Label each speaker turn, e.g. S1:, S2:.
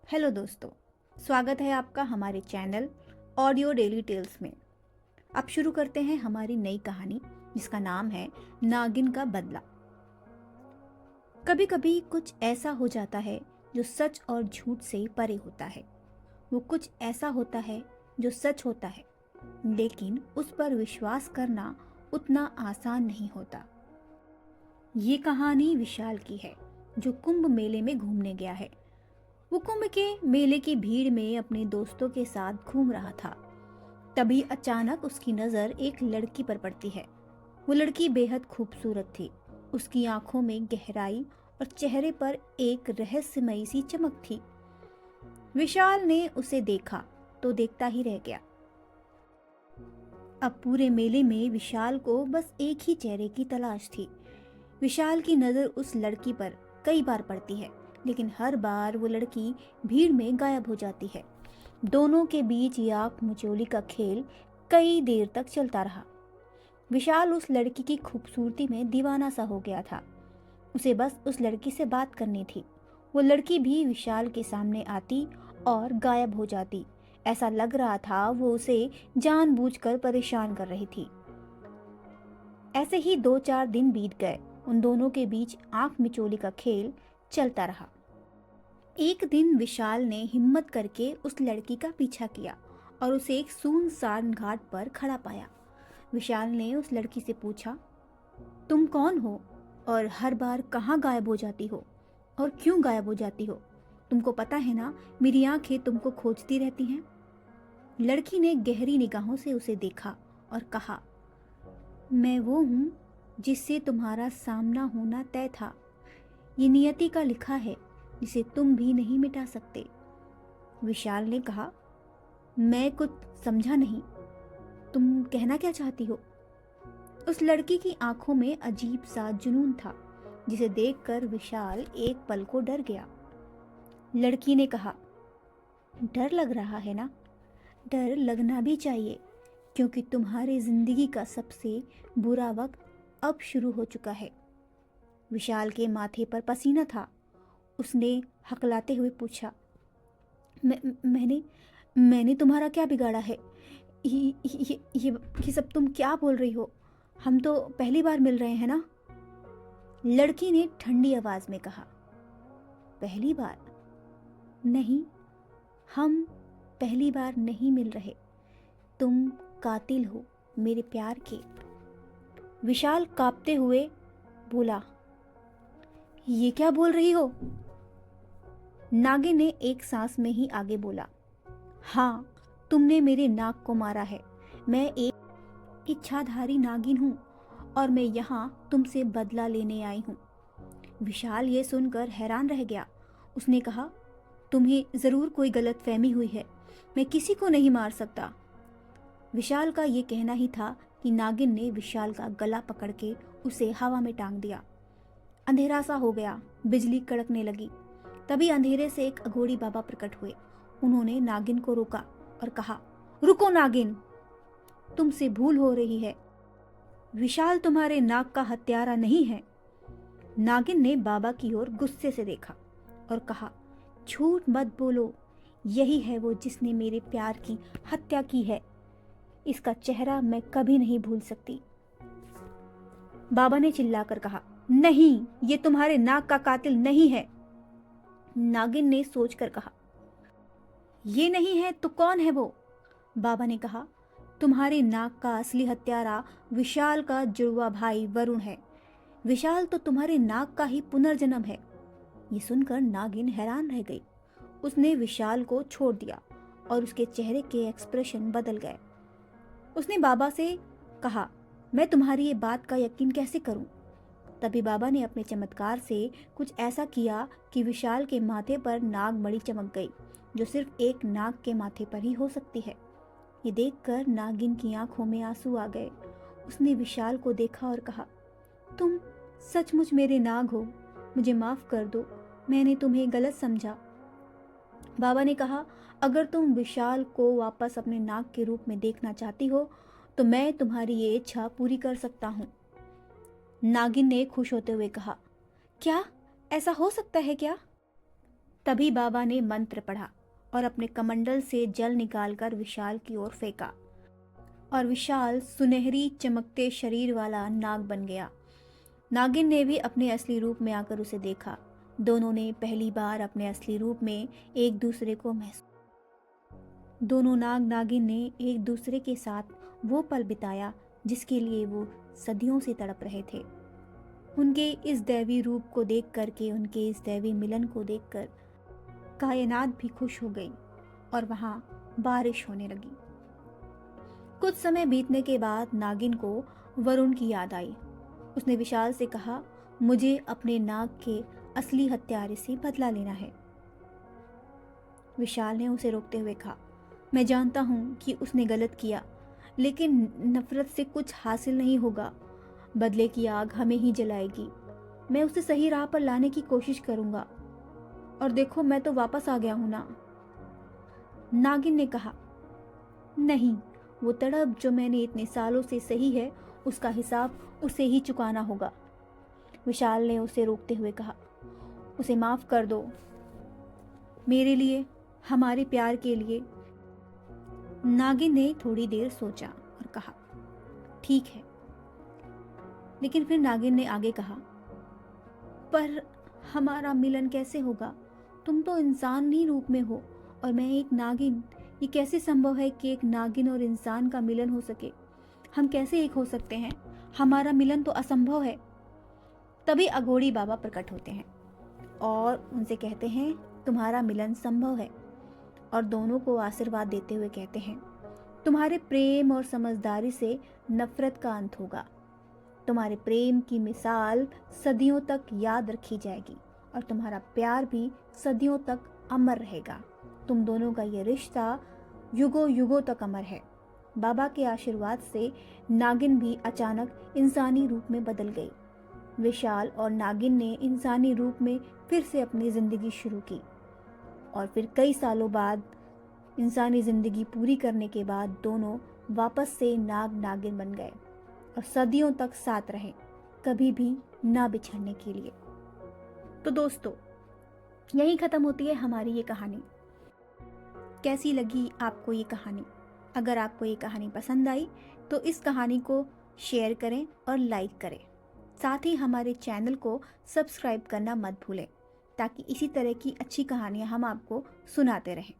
S1: Hello दोस्तों, स्वागत है आपका हमारे चैनल ऑडियो डेली टेल्स में। अब शुरू करते हैं हमारी नई कहानी जिसका नाम है नागिन का बदला। कभी कभी कुछ ऐसा हो जाता है जो सच और झूठ से परे होता है। वो कुछ ऐसा होता है जो सच होता है, लेकिन उस पर विश्वास करना उतना आसान नहीं होता। ये कहानी विशाल की है, जो कुंभ मेले में घूमने गया है। वो कुंभ के मेले की भीड़ में अपने दोस्तों के साथ घूम रहा था। तभी अचानक उसकी नजर एक लड़की पर पड़ती है। वो लड़की बेहद खूबसूरत थी। उसकी आंखों में गहराई और चेहरे पर एक रहस्यमयी सी चमक थी। विशाल ने उसे देखा तो देखता ही रह गया। अब पूरे मेले में विशाल को बस एक ही चेहरे की तलाश थी। विशाल की नजर उस लड़की पर कई बार पड़ती है, लेकिन हर बार वो लड़की भीड़ में गायब हो जाती है। दोनों के बीच ये आंख मिचोली का खेल कई देर तक चलता रहा। विशाल उस लड़की की खूबसूरती में दीवाना सा हो गया था। उसे बस उस लड़की से बात करनी थी। वो लड़की भी विशाल के सामने आती और गायब हो जाती। ऐसा लग रहा था वो उसे जानबूझकर परेशान कर रही थी। ऐसे ही 2-4 दिन बीत गए। उन दोनों के बीच आंख मिचोली का खेल चलता रहा। एक दिन विशाल ने हिम्मत करके उस लड़की का पीछा किया और उसे एक सुनसान घाट पर खड़ा पाया। विशाल ने उस लड़की से पूछा, तुम कौन हो और हर बार कहाँ गायब हो जाती हो और क्यों गायब हो जाती हो? तुमको पता है ना, मेरी आंखें तुमको खोजती रहती हैं। लड़की ने गहरी निगाहों से उसे देखा और कहा, मैं वो हूँ जिससे तुम्हारा सामना होना तय था। ये नियति का लिखा है जिसे तुम भी नहीं मिटा सकते। विशाल ने कहा, मैं कुछ समझा नहीं, तुम कहना क्या चाहती हो? उस लड़की की आंखों में अजीब सा जुनून था, जिसे देखकर विशाल एक पल को डर गया। लड़की ने कहा, डर लग रहा है ना? डर लगना भी चाहिए, क्योंकि तुम्हारी जिंदगी का सबसे बुरा वक्त अब शुरू हो चुका है। विशाल के माथे पर पसीना था। उसने हकलाते हुए पूछा, मैंने मैंने तुम्हारा क्या बिगाड़ा है? ये सब तुम क्या बोल रही हो? हम तो पहली बार मिल रहे हैं ना? लड़की ने ठंडी आवाज में कहा, पहली बार नहीं, हम पहली बार नहीं मिल रहे। तुम कातिल हो मेरे प्यार के। विशाल कांपते हुए बोला, ये क्या बोल रही हो? नागिन ने एक सांस में ही आगे बोला, हाँ, तुमने मेरे नाक को मारा है। मैं एक इच्छाधारी नागिन हूँ और मैं यहाँ तुमसे बदला लेने आई हूँ। विशाल ये सुनकर हैरान रह गया। उसने कहा, तुम्हें जरूर कोई गलतफहमी हुई है। मैं किसी को नहीं मार सकता। विशाल का ये कहना ही था कि नागिन ने विशाल का गला पकड़ के उसे हवा में टांग दिया। अंधेरा सा हो गया, बिजली कड़कने लगी। तभी अंधेरे से एक अघोरी बाबा प्रकट हुए। उन्होंने नागिन को रोका और कहा, रुको नागिन, तुमसे भूल हो रही है। विशाल तुम्हारे नाक का हत्यारा नहीं है। नागिन ने बाबा की ओर गुस्से से देखा और कहा, झूठ मत बोलो, यही है वो जिसने मेरे प्यार की हत्या की है। इसका चेहरा मैं कभी नहीं भूल सकती। बाबा ने चिल्लाकर कहा, नहीं, ये तुम्हारे नाक का कातिल नहीं है। नागिन ने सोचकर कहा, ये नहीं है तो कौन है वो? बाबा ने कहा, तुम्हारे नाक का असली हत्यारा विशाल का जुड़वा भाई वरुण है। विशाल तो तुम्हारे नाक का ही पुनर्जन्म है। ये सुनकर नागिन हैरान रह गई। उसने विशाल को छोड़ दिया और उसके चेहरे के एक्सप्रेशन बदल गए। उसने बाबा से कहा, मैं तुम्हारी ये बात का यकीन कैसे करूं? तभी बाबा ने अपने चमत्कार से कुछ ऐसा किया कि विशाल के माथे पर नाग मणि चमक गई, जो सिर्फ एक नाग के माथे पर ही हो सकती है। ये देखकर नागिन की आंखों में आंसू आ गए। उसने विशाल को देखा और कहा, तुम सचमुच मेरे नाग हो। मुझे माफ कर दो, मैंने तुम्हें गलत समझा। बाबा ने कहा, अगर तुम विशाल को वापस अपने नाग के रूप में देखना चाहती हो तो मैं तुम्हारी ये इच्छा पूरी कर सकता हूँ। नागिन ने खुश होते हुए कहा, क्या ऐसा हो सकता है क्या? तभी बाबा ने मंत्र पढ़ा और अपने कमंडल से जल निकालकर विशाल की ओर फेंका और विशाल सुनहरी चमकते शरीर वाला नाग बन गया। नागिन ने भी अपने असली रूप में आकर उसे देखा। दोनों ने पहली बार अपने असली रूप में एक दूसरे को महसूस। दोनों नाग नागिन ने एक दूसरे के साथ वो पल बिताया जिसके लिए वो सदियों से तड़प रहे थे। उनके इस दैवी रूप को देख करके, उनके इस दैवी मिलन को देखकर कायनात भी खुश हो गई और वहां बारिश होने लगी। कुछ समय बीतने के बाद नागिन को वरुण की याद आई। उसने विशाल से कहा, मुझे अपने नाग के असली हत्यारे से बदला लेना है। विशाल ने उसे रोकते हुए कहा, मैं जानता हूं कि उसने गलत किया, लेकिन नफरत से कुछ हासिल नहीं होगा। बदले की आग हमें ही जलाएगी। मैं उसे सही राह पर लाने की कोशिश करूंगा। और देखो, मैं तो वापस आ गया हूं ना। नागिन ने कहा, नहीं, वो तड़प जो मैंने इतने सालों से सही है, उसका हिसाब उसे ही चुकाना होगा। विशाल ने उसे रोकते हुए कहा, उसे माफ कर दो, मेरे लिए, हमारे प्यार के लिए। नागिन ने थोड़ी देर सोचा और कहा, ठीक है। लेकिन फिर नागिन ने आगे कहा, पर हमारा मिलन कैसे होगा? तुम तो इंसान ही रूप में हो और मैं एक नागिन। ये कैसे संभव है कि एक नागिन और इंसान का मिलन हो सके? हम कैसे एक हो सकते हैं? हमारा मिलन तो असंभव है। तभी अघोरी बाबा प्रकट होते हैं और उनसे कहते हैं, तुम्हारा मिलन संभव है। और दोनों को आशीर्वाद देते हुए कहते हैं, तुम्हारे प्रेम और समझदारी से नफरत का अंत होगा। तुम्हारे प्रेम की मिसाल सदियों तक याद रखी जाएगी और तुम्हारा प्यार भी सदियों तक अमर रहेगा। तुम दोनों का ये रिश्ता युगों युगों तक अमर है। बाबा के आशीर्वाद से नागिन भी अचानक इंसानी रूप में बदल गई। विशाल और नागिन ने इंसानी रूप में फिर से अपनी जिंदगी शुरू की और फिर कई सालों बाद इंसानी जिंदगी पूरी करने के बाद दोनों वापस से नाग नागिन बन गए और सदियों तक साथ रहे, कभी भी ना बिछड़ने के लिए। तो दोस्तों, यही खत्म होती है हमारी ये कहानी। कैसी लगी आपको ये कहानी? अगर आपको ये कहानी पसंद आई तो इस कहानी को शेयर करें और लाइक करें। साथ ही हमारे चैनल को सब्सक्राइब करना मत भूलें ताकि इसी तरह की अच्छी कहानियाँ हम आपको सुनाते रहें।